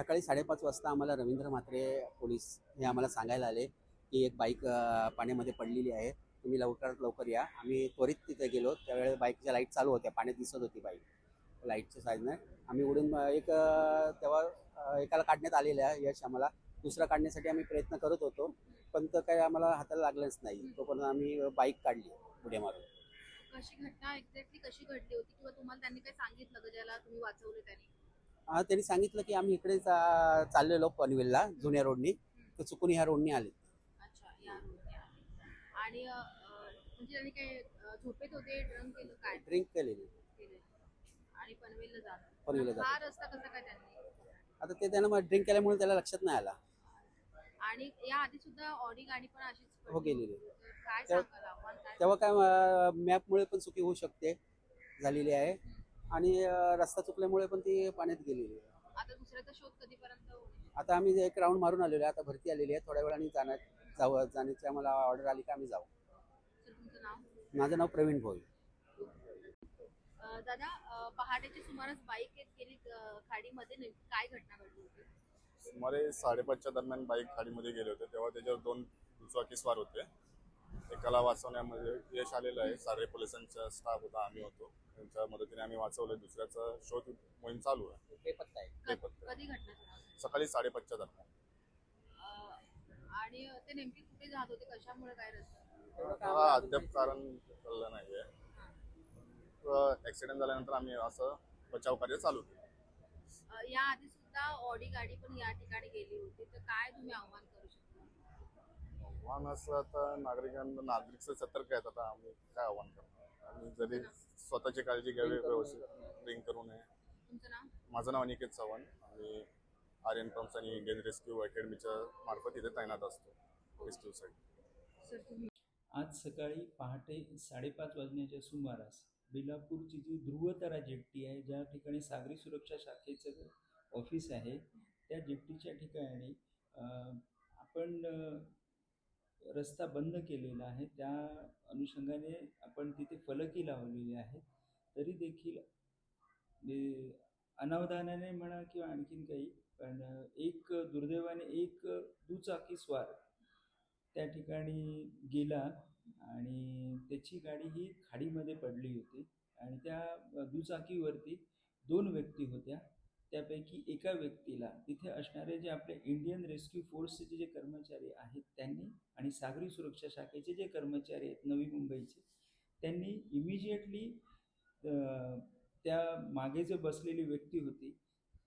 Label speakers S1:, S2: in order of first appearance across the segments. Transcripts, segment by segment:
S1: सकाळी 5:30 वाजता आम्हाला रवींद्र म्हात्रे पोलीस हे आम्हाला सांगायला आले की एक बाईक पाण्यामध्ये पडलेली आहे, तुम्ही लवकरात लवकर या. आम्ही त्वरित तिथे गेलो. त्यावेळेस बाईकच्या लाईट चालू होत्या, पाण्यात दिसत होती बाईक. लाईटच्या साईडने आम्ही उडून तेव्हा एकाला काढण्यात आलेलं आहे यश. आम्हाला दुसरा काढण्यासाठी आम्ही प्रयत्न करत होतो, पण तर काही आम्हाला हाताला लागलंच नाही. तोपर्यंत आम्ही बाईक काढली उड्या मारून.
S2: कशी घटना एक्झॅक्टली कशी घडली होती किंवा तुम्हाला त्यांनी काय सांगितलं का ज्याला तुम्ही वाचवले त्यांनी?
S1: त्यांनी सांगितलं की आम्ही इकडे चाललेलो पनवेलला जुन्या रोडनी, तर चुकून ह्या रोडनी आले.
S2: अच्छा, या रोडने आहे. आणि म्हणजे त्यांनी काय झोपेत होते, ड्रंक केलं काय
S1: ड्रिंक केलेली.
S2: केलं? आणि पनवेलला जात
S1: पनवेलला
S2: हा
S1: जातो.
S2: रस्ता कसा काय त्यांनी?
S1: आता ते त्यानं ड्रिंक केल्यामुळे त्याला लक्षात नाही आला.
S2: आणि या आधी सुद्धा ऑडी गाडी पण अशीच
S1: हो,
S2: पडली
S1: गेलेली.
S2: होती. तर काय
S1: तेव्हा
S2: सांगाल आव्हान काय
S1: तेव्हा
S2: सांगाल?
S1: काय मॅपमुळे पण चुकी होऊ शकते, झालेली आहे. आणि रस्ता चुकल्यामुळे पण ती पाण्यात गेलेली आहे.
S2: आता दुसऱ्याचा शोध कधीपर्यंत होईल?
S1: आता आम्ही एक राऊंड मारून आलेलो आहे. आता भरती आलेली आहे. थोड्या वेळाने जाण्याची आम्हाला ऑर्डर आली का आम्ही जाऊ.
S2: सर तुमचं नाव?
S1: माझं नाव प्रवीण भोई.
S2: दादा, पहाटेच्या सुमारास बाईक येत गेली खाडीमध्ये, नेमकी काय घटना घडली होती?
S3: सुमारे 5:30च्या दरम्यान बाईक खाडीमध्ये गेले होते. तेव्हा त्याच्यावर 2 दुचाकी स्वार होते. एकाला वाचवण्यामध्ये यश आलेलं आहे. सारे पोलिसांचा स्टाफ होता, आम्ही होतो. त्यांच्या मदतीने आम्ही वाचवलं. दुसऱ्याचा शोध मोहीम चालू आहे.
S1: बेपत्ता आहे.
S2: कधी घटना झाली?
S3: सकाळी 5:30च्या दरम्यान.
S2: आणि ते नेमके कुठे जात होते, कशामुळे काय रस्ता?
S3: मला अद्याप कारण कळलं नाहीये. ऍक्सिडेंट झाल्यानंतर आम्ही असं बचाव कार्य चालू केलं.
S2: या आधी सुद्धा ऑडी गाडी पण या ठिकाणी गेली होती, तर काय तुम्ही आव्हान करू शकता?
S3: आव्हान असं आता नागरिक सतर्क आहेत. आता आम्ही काय आव्हान करणार? आम्ही जरी स्वतःची काळजी घ्यावी, व्यवस्थित ड्रिंक करू नये.
S2: तुमचं नाव?
S3: माझं नाव अनिकेत चव्हाण. आणि आर्यन पंप्स आणि इंडियन रेस्क्यू अकॅडमीच्या मार्फत इथे तैनात असतो रेस्क्यूसाठी.
S2: सर तुम्ही?
S4: आज सकाळी पहाटे 5:30 वाजण्याच्या सुमारास बेलापूरची जी ध्रुवतारा जेट्टी आहे, ज्या ठिकाणी सागरी सुरक्षा शाखेचं ऑफिस आहे, त्या जेट्टीच्या ठिकाणी आपण रस्ता बंद केलेला आहे. त्या अनुषंगाने आपण तिथे फलकही लावलेले आहेत. तरी देखील अनावधानाने म्हणा किंवा आणखीन काही, पण एक दुर्दैवाने एक दुचाकी स्वार त्या ठिकाणी गेला आणि त्याची गाडी ही खाडीमध्ये पडली होती. आणि त्या दुचाकीवरती 2 व्यक्ती होत्या. त्यापैकी एका व्यक्तीला तिथे असणारे जे आपले इंडियन रेस्क्यू फोर्सचे जे कर्मचारी आहेत त्यांनी, आणि सागरी सुरक्षा शाखेचे जे कर्मचारी आहेत नवी मुंबईचे, त्यांनी इमिजिएटली त्या मागे जे बसलेली व्यक्ती होती,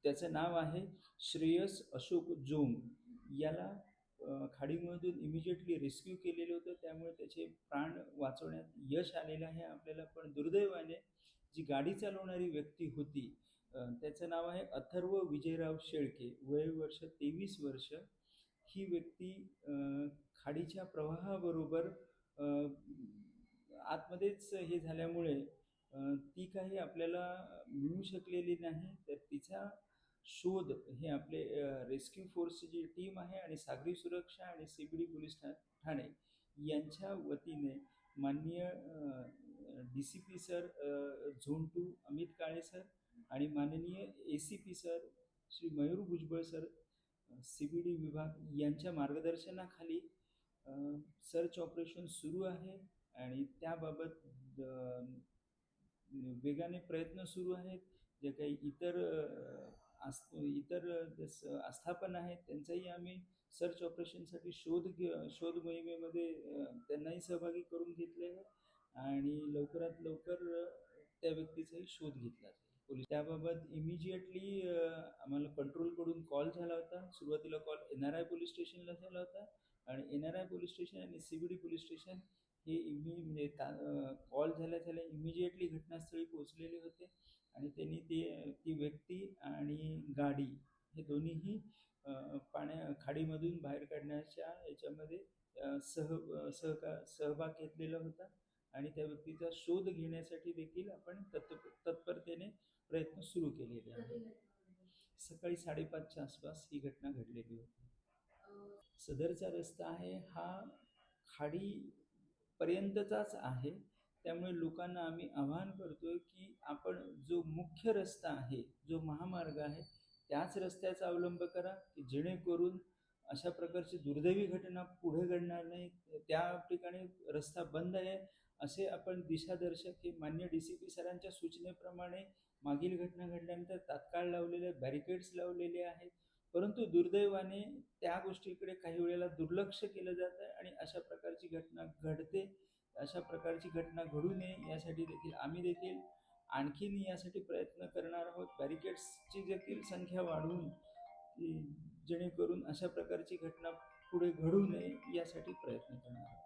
S4: त्याचं नाव आहे श्रेयस अशोक जोंग, याला खाडीमधून इमिजिएटली रेस्क्यू केलेलं होतं. त्यामुळे त्याचे प्राण वाचवण्यात यश आलेलं आहे आपल्याला. पण दुर्दैवाने जी गाडी चालवणारी व्यक्ती होती, त्याचं नाव आहे अथर्व विजयराव शेळके, वय वर्ष 23 वर्ष. ही व्यक्ती खाडीच्या प्रवाहाबरोबर आतमध्येच हे झाल्यामुळे ती काही आपल्याला मिळू शकलेली नाही. तर तिचा शोध हे आपले रेस्क्यू फोर्सची जी टीम आहे आणि सागरी सुरक्षा आणि CBD पोलीस ठाणे यांच्या वतीने माननीय DCP सर झोन 2 अमित काळे सर आणि माननीय ACP sir Shri Mayur Bhujbal sir CBD विभाग यांच्या मार्गदर्शनाखाली सर्च ऑपरेशन सुरू आहे. आणि त्याबाबत वेगाने प्रयत्न सुरू आहेत. जे काही इतर आस्थापन आहेत त्यांचाही आम्ही सर्च ऑपरेशनसाठी शोध मोहिमेमध्ये त्यांनाही सहभागी करून घेतले आहे. आणि लवकरात लवकर त्या व्यक्तीचाही शोध घेतला जाईल. पोलीस त्याबाबत इमिजिएटली आम्हाला कंट्रोलकडून कॉल झाला होता. सुरुवातीला कॉल NRI पोलीस स्टेशनला झाला होता आणि NRI पोलीस स्टेशन आणि CBD पोलीस स्टेशन हे म्हणजे कॉल झाल्या इमिजिएटली घटनास्थळी पोहोचलेले होते. आणि त्यांनी ती व्यक्ती आणि गाडी हे दोन्हीही खाडीमधून बाहेर काढण्याच्या याच्यामध्ये सहभाग घेतलेला होता. आणि त्या व्यक्तीचा शोध घेण्यासाठी देखील आपण तत्परतेने प्रयत्न सुरू केलेले आहेत. सकाळी 5:30च्या आसपास ही घटना घडलेली होती. सदरचा रस्ता आहे हा खाडीपर्यंतचाच आहे. त्यामुळे लोकांना आम्ही आवाहन करतोय की आपण जो मुख्य रस्ता आहे, जो महामार्ग आहे, त्याच रस्त्याचा अवलंब करा की जेणेकरून अशा प्रकारची दुर्दैवी घटना पुढे घडणार नाही. त्या ठिकाणी रस्ता बंद आहे असे आपण दिशादर्शक हे मान्य DCP सरांच्या सूचनेप्रमाणे मागील घटना घडल्यानंतर तात्काळ लावलेले बॅरिकेड्स लावलेले आहेत. परंतु दुर्दैवाने त्या गोष्टीकडे काही वेळेला दुर्लक्ष केलं जातं आणि अशा प्रकारची घटना घडते. अशा प्रकारची घटना घडू नये यासाठी देखील आम्ही देखील आणखीन यासाठी प्रयत्न करणार आहोत. बॅरिकेड्सची देखील संख्या वाढवून जेणेकरून अशा प्रकारची घटना पुढे घडू नये यासाठी प्रयत्न करणार आहोत.